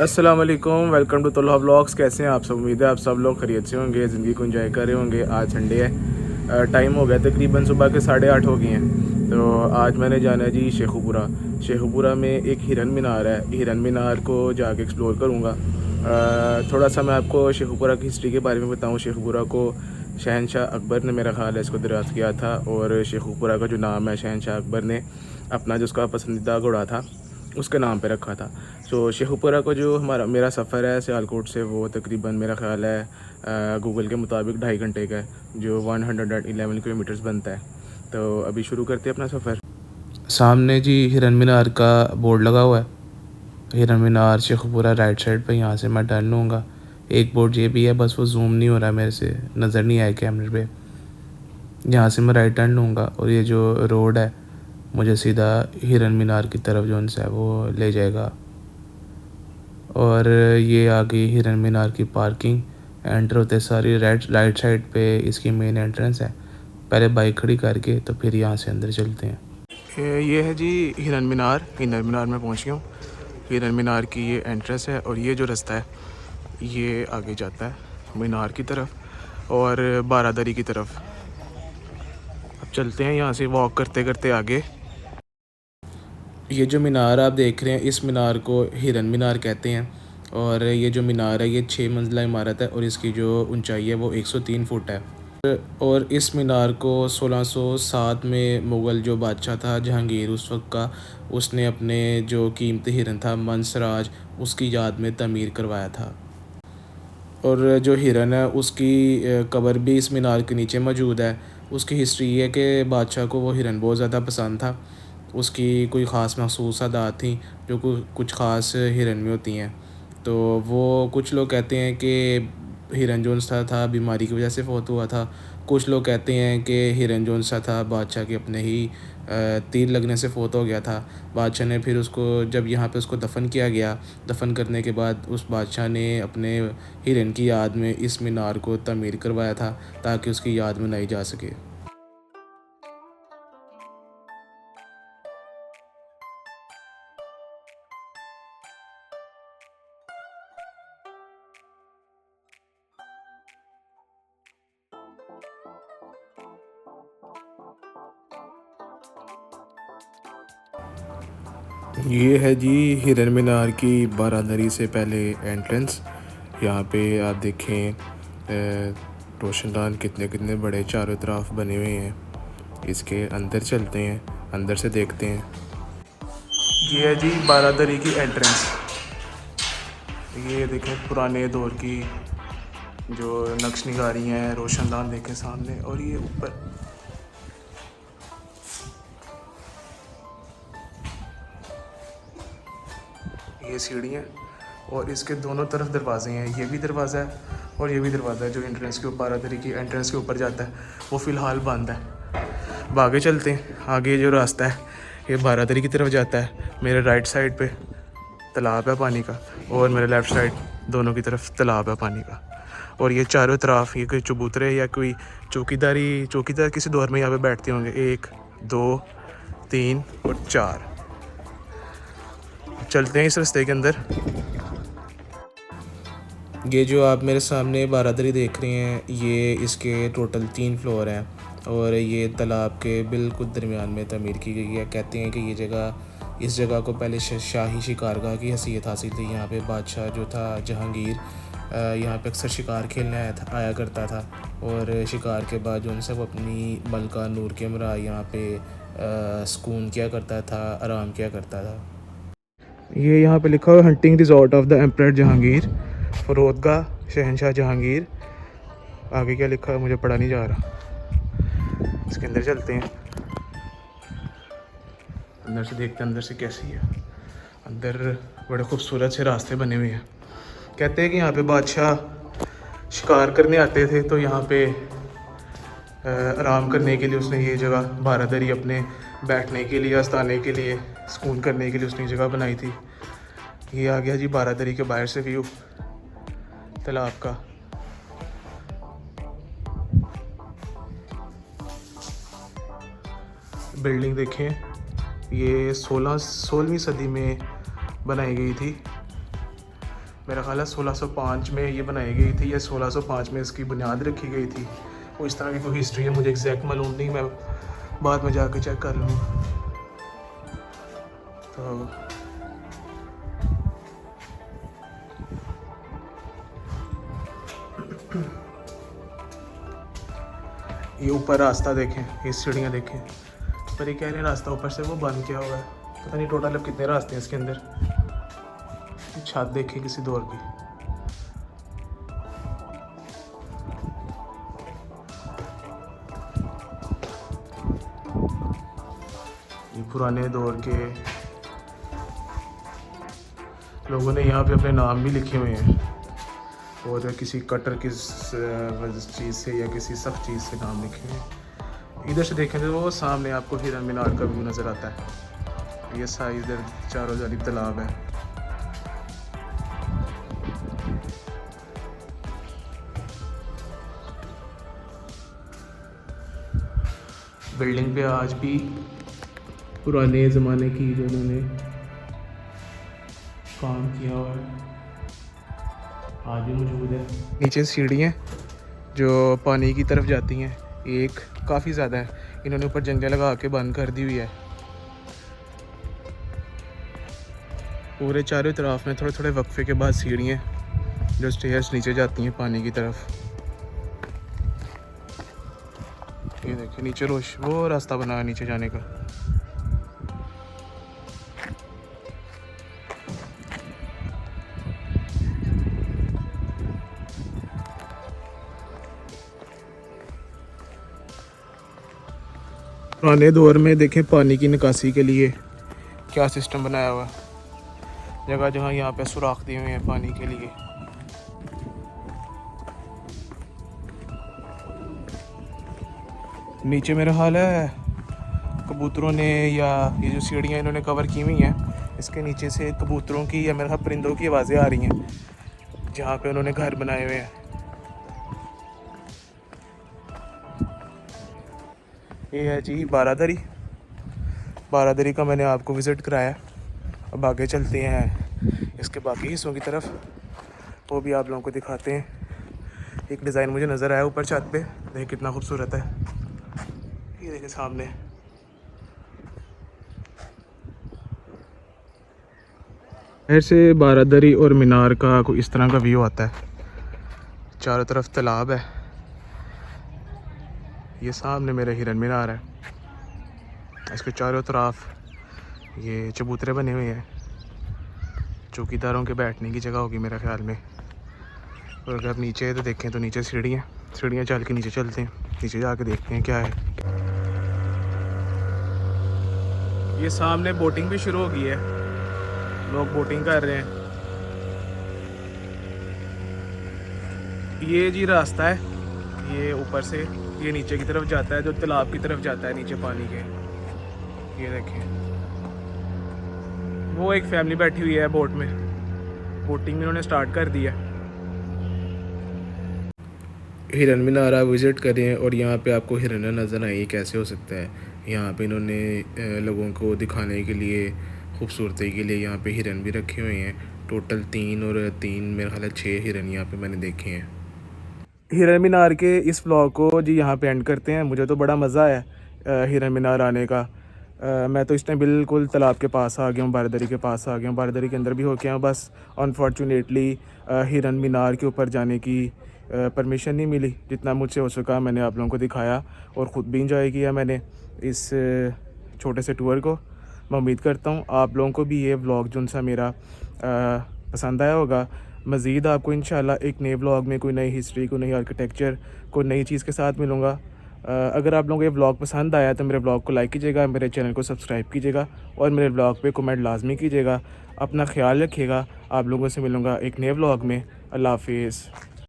अस्सलाम वालेकुम, welcome to Talha vlogs. कैसे हैं आप सब? उम्मीद है आप सब लोग खैरियत से होंगे, ज़िंदगी को एंजॉय कर रहे होंगे। आज संडे है, टाइम हो गया तकरीबन सुबह के 8:30 हो गए हैं। तो आज मैंने जाना है जी शेखुपुरा। शेखुपुरा में एक हिरन मीनार है, हिरन मीनार को जाके एक्सप्लोर करूँगा। थोड़ा सा मैं आपको शेखुपुरा की हिस्ट्री के बारे में बताऊँ। शेखुपुरा को शहनशाह अकबर ने, मेरा ख़्याल है, इसको दरियाफ़्त किया था। और शेखुपुरा का जो नाम है, शहनशाह अकबर ने अपना जो उसका पसंदीदा घोड़ा था उसके नाम पे रखा था। सो शेखुपुरा को जो मेरा सफ़र है सियालकोट से, वो तकरीबन मेरा ख़्याल है गूगल के मुताबिक 2.5 घंटे का है, जो 111 किलोमीटर्स बनता है। तो अभी शुरू करते हैं अपना सफ़र। सामने जी हिरन मीनार का बोर्ड लगा हुआ है, हिरन मीनार शेखुपुरा राइट साइड पे। यहाँ से मैं टर्न लूँगा। एक बोर्ड ये भी है, बस वो जूम नहीं हो रहा, मेरे से नज़र नहीं आया कैमरे पे। यहाँ से मैं राइट टर्न लूँगा और ये जो रोड है मुझे सीधा हिरन मीनार की तरफ जो है वो ले जाएगा। और ये आ गई हिरन मीनार की पार्किंग। एंटर होते सारी राइट साइड पे इसकी मेन एंट्रेंस है। पहले बाइक खड़ी करके तो फिर यहाँ से अंदर चलते हैं। ये है जी हिरन मीनार। हिरन मीनार में पहुँच गया हूँ। हिरन मीनार की ये एंट्रेंस है और ये जो रास्ता है ये आगे जाता है मीनार की तरफ और बारादरी की तरफ। अब चलते हैं यहाँ से वॉक करते करते आगे। ये जो मीनार आप देख रहे हैं, इस मीनार को हिरन मीनार कहते हैं। और ये जो मीनार है ये 6 मंजिला इमारत है और इसकी जो ऊंचाई है वो 103 फुट है। और इस मीनार को 1607 में मुग़ल जो बादशाह था जहांगीर उस वक्त का, उसने अपने जो कीमती हिरन था मंसराज, उसकी याद में तमीर करवाया था। और जो हिरन है उसकी कब्र भी इस मीनार के नीचे मौजूद है। उसकी हिस्ट्री ये है कि बादशाह को वो हिरन बहुत ज़्यादा पसंद था। उसकी कोई ख़ास मखसूस अदात थी जो कुछ ख़ास हिरन में होती हैं। तो वो कुछ लोग कहते हैं कि हिरन जो था बीमारी की वजह से फ़ौत हुआ था। कुछ लोग कहते हैं कि हिरन जो था बादशाह के अपने ही तीर लगने से फ़ौत हो गया था। बादशाह ने फिर उसको, जब यहाँ पे उसको दफन किया गया, दफन करने के बाद उस बादशाह ने अपने हिरन की याद में इस मीनार को तमीर करवाया था ताकि उसकी याद मनाई जा सके। ये है जी हिरन मीनार की बारादरी से पहले एंट्रेंस। यहाँ पे आप देखें रोशनदान कितने कितने बड़े चारों तरफ बने हुए हैं। इसके अंदर चलते हैं, अंदर से देखते हैं। ये है जी बारादरी की एंट्रेंस। ये देखें पुराने दौर की जो नक्श निगारी हैं, रोशनदान देखें सामने। और ये ऊपर ये सीढ़ियाँ और इसके दोनों तरफ दरवाजे हैं। ये भी दरवाज़ा है और ये भी दरवाज़ा है जो एंट्रेंस के ऊपर, बारादरी की एंट्रेंस के ऊपर जाता है। वो फ़िलहाल बंद है। अब आगे चलते हैं। आगे जो रास्ता है ये बारादरी की तरफ जाता है। मेरे राइट साइड पे तालाब है पानी का और मेरे लेफ़्ट साइड दोनों की तरफ तालाब है पानी का। और ये चारों तरफ ये कोई चबूतरे या कोई चौकीदार किसी दौर में यहाँ पे बैठते होंगे। 1 2 3 और 4। चलते हैं इस रास्ते के अंदर। ये जो आप मेरे सामने बारादरी देख रहे हैं, ये इसके टोटल 3 फ्लोर हैं और ये तालाब के बिल्कुल दरमियान में तमीर की गई है। कहते हैं कि इस जगह को पहले शाही शिकारगाह की हैसियत हासिल थी। यहाँ पे बादशाह जो था जहांगीर यहाँ पे अक्सर शिकार खेलने आया करता था। और शिकार के बाद जो उनसे वो अपनी मलका नूर के हमरा यहाँ पे सुकून किया करता था, आराम किया करता था। ये यहाँ पे लिखा हुआ है hunting resort of the emperor Jahangir, फरोदगाह शहनशाह जहांगीर। आगे क्या लिखा है मुझे पढ़ा नहीं जा रहा। इसके अंदर चलते हैं, अंदर से देखते हैं अंदर से कैसी है। अंदर बड़े खूबसूरत से रास्ते बने हुए हैं। कहते हैं कि यहाँ पे बादशाह शिकार करने आते थे तो यहाँ पे आराम करने के लिए उसने ये जगह बारादरी अपने बैठने के लिए, आस्ताने के लिए, सुकून करने के लिए उसने जगह बनाई थी। ये आ गया जी बारादरी के बाहर से व्यू तालाब का। बिल्डिंग देखें, ये 16वीं सदी में बनाई गई थी। मेरा ख्याल है 1605 में ये बनाई गई थी या 1605 में इसकी बुनियाद रखी गई थी। वो इस तरह की कोई हिस्ट्री है, मुझे एग्जैक्ट मालूम नहीं, मैं बाद में जाके चेक कर लूँगा। तो ये ऊपर रास्ता देखें, ये सीढ़ियाँ देखें, पर ये कह रहे हैं रास्ता ऊपर से वो बंद किया हुआ है। पता नहीं टोटल अब कितने रास्ते हैं इसके अंदर। छत देखें किसी दौर की। ये पुराने दौर के लोगों ने यहाँ पे अपने नाम भी लिखे हुए हैं, और किसी कटर किस चीज़ से या किसी सख्त चीज़ से नाम लिखे हुए हैं। इधर से देखें तो वो सामने आपको हिरन मीनार का व्यू नज़र आता है। ये सारी इधर चारों जानिब तालाब है। बिल्डिंग पे आज भी पुराने ज़माने की जो उन्होंने काम किया हुआ है आज भी मौजूद है। नीचे सीढ़ियाँ जो पानी की तरफ जाती हैं, एक काफ़ी ज़्यादा है, इन्होंने ऊपर जंगलें लगा के बंद कर दी हुई है। पूरे चारों तरफ में थोड़े थोड़े वक्फे के बाद सीढ़ियाँ जो स्टेयर्स नीचे जाती हैं पानी की तरफ। ये देखिए नीचे वो रास्ता बना है नीचे जाने का। पुराने दौर में देखें पानी की निकासी के लिए क्या सिस्टम बनाया हुआ है। जगह जगह यहाँ पे सुराख दिए हुए हैं पानी के लिए। नीचे मेरा हाल है कबूतरों ने, या ये जो सीढ़ियाँ इन्होंने कवर की हुई हैं, इसके नीचे से कबूतरों की या मेरे ख्याल परिंदों की आवाज़ें आ रही हैं, जहाँ पे उन्होंने घर बनाए हुए हैं। ये है जी बारादरी। बारादरी का मैंने आपको विज़िट कराया। अब आगे चलते हैं इसके बाकी हिस्सों की तरफ, वो भी आप लोगों को दिखाते हैं। एक डिज़ाइन मुझे नज़र आया ऊपर छत पे, देखिए कितना खूबसूरत है। ये देखिए सामने ऐसे बारादरी और मीनार का कोई इस तरह का व्यू आता है। चारों तरफ तालाब है। ये सामने मेरा हिरन मीनार है। इसके चारों तरफ ये चबूतरे बने हुए हैं, चौकीदारों के बैठने की जगह होगी मेरे ख्याल में। और अगर आप नीचे तो देखें तो नीचे सीढ़ियाँ चल के नीचे चलते हैं, नीचे जाके देखते हैं क्या है। ये सामने बोटिंग भी शुरू हो गई है, लोग बोटिंग कर रहे हैं। ये जी रास्ता है, ये ऊपर से ये नीचे की तरफ जाता है, जो तालाब की तरफ जाता है नीचे पानी के। ये देखें वो एक फैमिली बैठी हुई है बोट में, बोटिंग इन्होंने स्टार्ट कर दिया। हिरन मीनार आप विज़िट करें और यहाँ पे आपको हिरन नज़र आए, कैसे हो सकता है। यहाँ पे इन्होंने लोगों को दिखाने के लिए, खूबसूरती के लिए यहाँ पे हिरन भी रखे हुए हैं। टोटल 3 और 3 मेरे ख्याल 6 हिरन यहाँ पे मैंने देखे हैं। हिरन मीनार के इस व्लॉग को जी यहाँ पे एंड करते हैं। मुझे तो बड़ा मज़ा आया हिरन मीनार आने का। मैं तो इस टाइम बिल्कुल तालाब के पास आ गया हूँ, बारादरी के पास आ गया हूँ, बारादरी के अंदर भी होके आया हूँ। बस अनफॉर्चुनेटली हिरन मीनार के ऊपर जाने की परमिशन नहीं मिली। जितना मुझसे हो सका मैंने आप लोगों को दिखाया और ख़ुद भी इंजॉय किया मैंने इस छोटे से टूर को। मैं उम्मीद करता हूँ आप लोगों को भी ये व्लॉग जो सा मेरा पसंद आया होगा। मज़ीद आपको इंशाल्लाह एक नए व्लॉग में कोई नई हिस्ट्री, कोई नई आर्किटेक्चर, कोई नई चीज़ के साथ मिलूँगा। अगर आप लोगों को ये व्लॉग पसंद आया तो मेरे व्लॉग को लाइक कीजिएगा, मेरे चैनल को सब्सक्राइब कीजिएगा और मेरे व्लॉग पे कमेंट लाजमी कीजिएगा। अपना ख्याल रखिएगा। आप लोगों से मिलूँगा एक नए व्लॉग में। अल्लाह हाफिज़।